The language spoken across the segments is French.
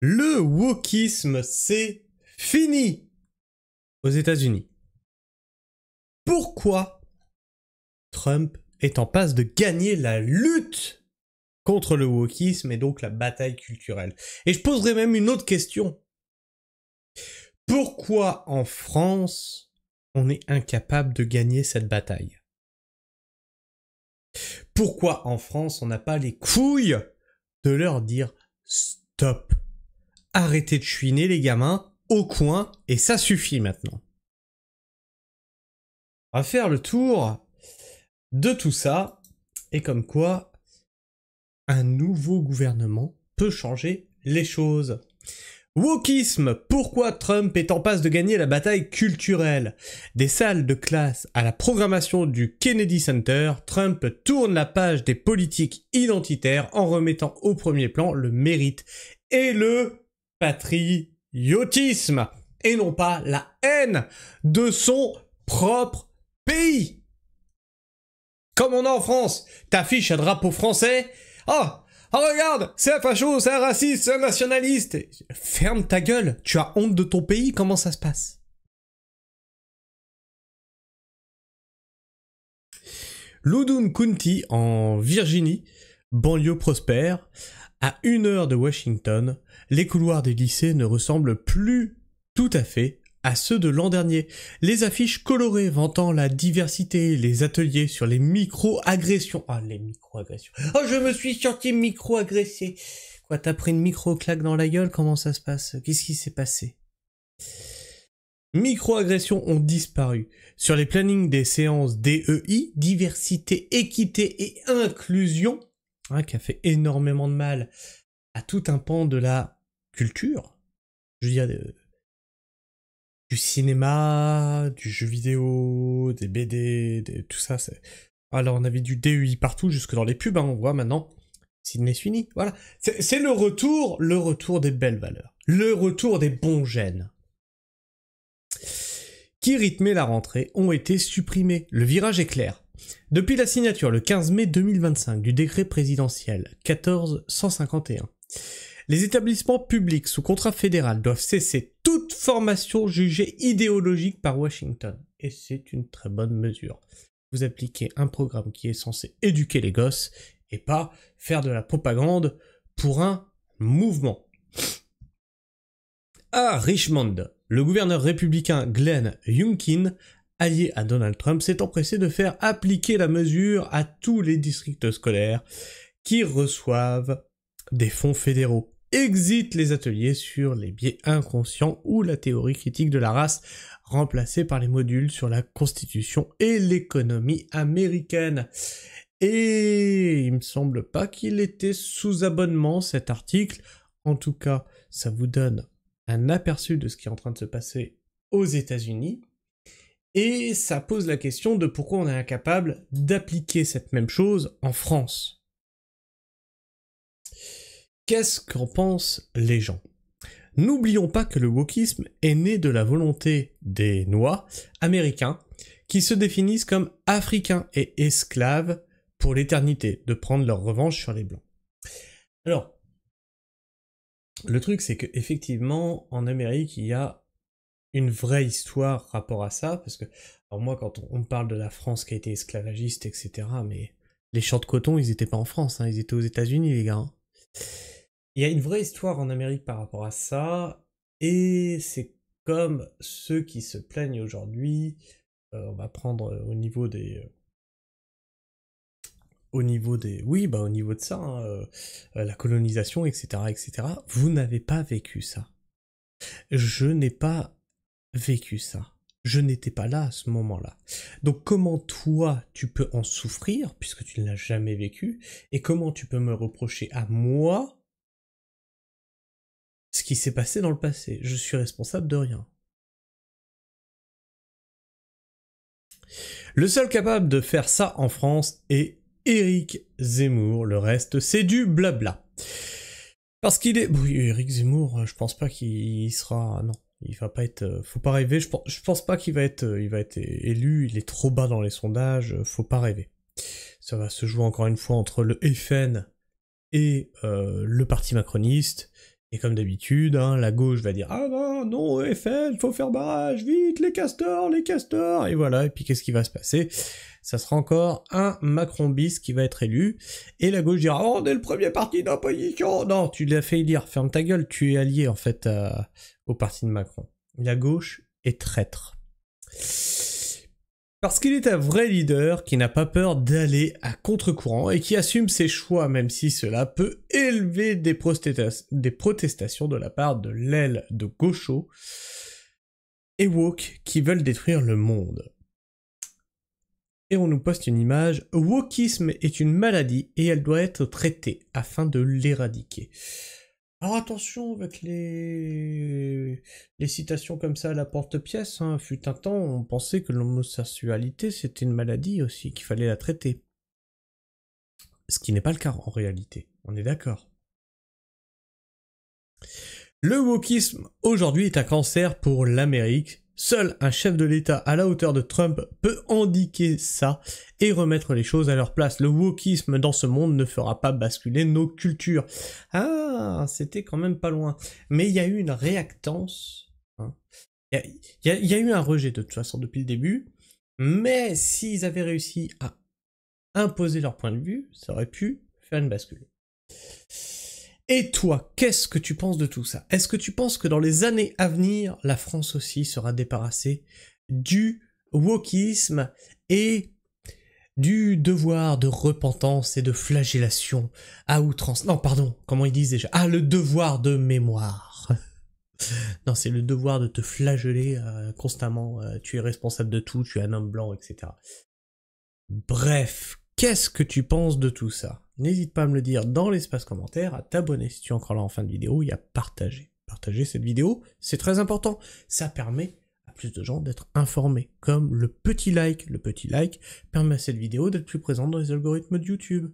Le wokisme, c'est fini aux États-Unis. Pourquoi Trump est en passe de gagner la lutte contre le wokisme et donc la bataille culturelle? Et je poserai même une autre question. Pourquoi en France, on est incapable de gagner cette bataille? Pourquoi en France, on n'a pas les couilles de leur dire stop? Arrêtez de chouiner les gamins au coin et ça suffit maintenant. On va faire le tour de tout ça et comme quoi un nouveau gouvernement peut changer les choses. Wokisme, pourquoi Trump est en passe de gagner la bataille culturelle? Des salles de classe à la programmation du Kennedy Center, Trump tourne la page des politiques identitaires en remettant au premier plan le mérite et le patriotisme, et non pas la haine de son propre pays. Comme on a en France, t'affiches un drapeau français, oh regarde, c'est un facho, c'est un raciste, c'est un nationaliste. Ferme ta gueule, tu as honte de ton pays, comment ça se passe? Loudoun County, en Virginie, banlieue prospère, à 1 heure de Washington, les couloirs des lycées ne ressemblent plus tout à fait à ceux de l'an dernier. Les affiches colorées vantant la diversité, les ateliers sur les micro-agressions. Ah, les micro-agressions. Oh, je me suis senti micro-agressé. Quoi, t'as pris une micro-claque dans la gueule? Comment ça se passe? Qu'est-ce qui s'est passé? Micro-agressions ont disparu. Sur les plannings des séances DEI, diversité, équité et inclusion, qui a fait énormément de mal à tout un pan de la culture, je veux dire, du cinéma, du jeu vidéo, des BD, tout ça. Alors on avait du DEI partout, jusque dans les pubs, on voit maintenant, Sydney Sweeney, voilà. C'est le retour des belles valeurs, le retour des bons gènes qui rythmaient la rentrée ont été supprimés. Le virage est clair. Depuis la signature le 15 mai 2025 du décret présidentiel 1451, les établissements publics sous contrat fédéral doivent cesser toute formation jugée idéologique par Washington. Et c'est une très bonne mesure. Vous appliquez un programme qui est censé éduquer les gosses et pas faire de la propagande pour un mouvement. À Richmond, le gouverneur républicain Glenn Youngkin, allié à Donald Trump, s'est empressé de faire appliquer la mesure à tous les districts scolaires qui reçoivent des fonds fédéraux. Exit les ateliers sur les biais inconscients ou la théorie critique de la race, remplacée par les modules sur la Constitution et l'économie américaine. Et il me semble pas qu'il était sous abonnement cet article. En tout cas, ça vous donne un aperçu de ce qui est en train de se passer aux États-Unis. Et ça pose la question de pourquoi on est incapable d'appliquer cette même chose en France. Qu'est-ce qu'en pensent les gens? N'oublions pas que le wokisme est né de la volonté des Noirs américains qui se définissent comme africains et esclaves pour l'éternité, de prendre leur revanche sur les Blancs. Alors, le truc c'est que effectivement en Amérique il y a une vraie histoire rapport à ça, parce que alors moi quand on parle de la France qui a été esclavagiste, etc., mais les champs de coton ils étaient pas en France, ils étaient aux États-Unis les gars. Il y a une vraie histoire en Amérique par rapport à ça, et c'est comme ceux qui se plaignent aujourd'hui, on va prendre au niveau de ça, la colonisation, etc., etc. Vous n'avez pas vécu ça. Je n'ai pas vécu ça. Je n'étais pas là à ce moment-là. Donc comment toi tu peux en souffrir puisque tu ne l'as jamais vécu, et comment tu peux me reprocher à moi ce qui s'est passé dans le passé? Je suis responsable de rien. Le seul capable de faire ça en France est Éric Zemmour. Le reste, c'est du blabla. Parce qu'il est... Oui, Éric Zemmour, je pense pas qu'il sera... Non, il va pas être... Faut pas rêver, je pense pas qu'il va être élu, il est trop bas dans les sondages, faut pas rêver. Ça va se jouer encore une fois entre le FN et le parti macroniste, Et comme d'habitude, hein, la gauche va dire « Ah non, non, Eiffel, faut faire barrage, vite, les castors !» Et voilà, et puis qu'est-ce qui va se passer? Ça sera encore un Macron bis qui va être élu, et la gauche dira « Oh, on est le premier parti d'opposition !» Non, tu l'as fait élire, ferme ta gueule, tu es allié en fait au parti de Macron. La gauche est traître. Parce qu'il est un vrai leader qui n'a pas peur d'aller à contre-courant et qui assume ses choix, même si cela peut élever des protestations de la part de l'aile de gauchos et woke qui veulent détruire le monde. Et on nous poste une image. Wokisme est une maladie et elle doit être traitée afin de l'éradiquer. Alors attention avec les citations comme ça à la porte-pièce, hein. Fut un temps, on pensait que l'homosexualité c'était une maladie aussi, qu'il fallait la traiter. Ce qui n'est pas le cas en réalité, on est d'accord. Le wokisme aujourd'hui est un cancer pour l'Amérique. Seul un chef de l'État à la hauteur de Trump peut endiguer ça et remettre les choses à leur place. Le wokisme dans ce monde ne fera pas basculer nos cultures. Ah, c'était quand même pas loin. Mais il y a eu une réactance. Hein. Il y a eu un rejet de toute façon depuis le début. Mais s'ils avaient réussi à imposer leur point de vue, ça aurait pu faire une bascule. Et toi, qu'est-ce que tu penses de tout ça? Est-ce que tu penses que dans les années à venir, la France aussi sera débarrassée du wokisme et du devoir de repentance et de flagellation à outrance? Non, pardon, comment ils disent déjà? Ah, le devoir de mémoire. Non, c'est le devoir de te flageller constamment. Tu es responsable de tout, tu es un homme blanc, etc. Bref, qu'est-ce que tu penses de tout ça? N'hésite pas à me le dire dans l'espace commentaire, à t'abonner si tu es encore là en fin de vidéo et à partager. Partager cette vidéo, c'est très important. Ça permet à plus de gens d'être informés. Comme le petit like. Le petit like permet à cette vidéo d'être plus présente dans les algorithmes de YouTube.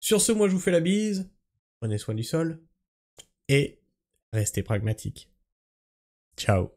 Sur ce, moi je vous fais la bise. Prenez soin du sol. Et restez pragmatiques. Ciao.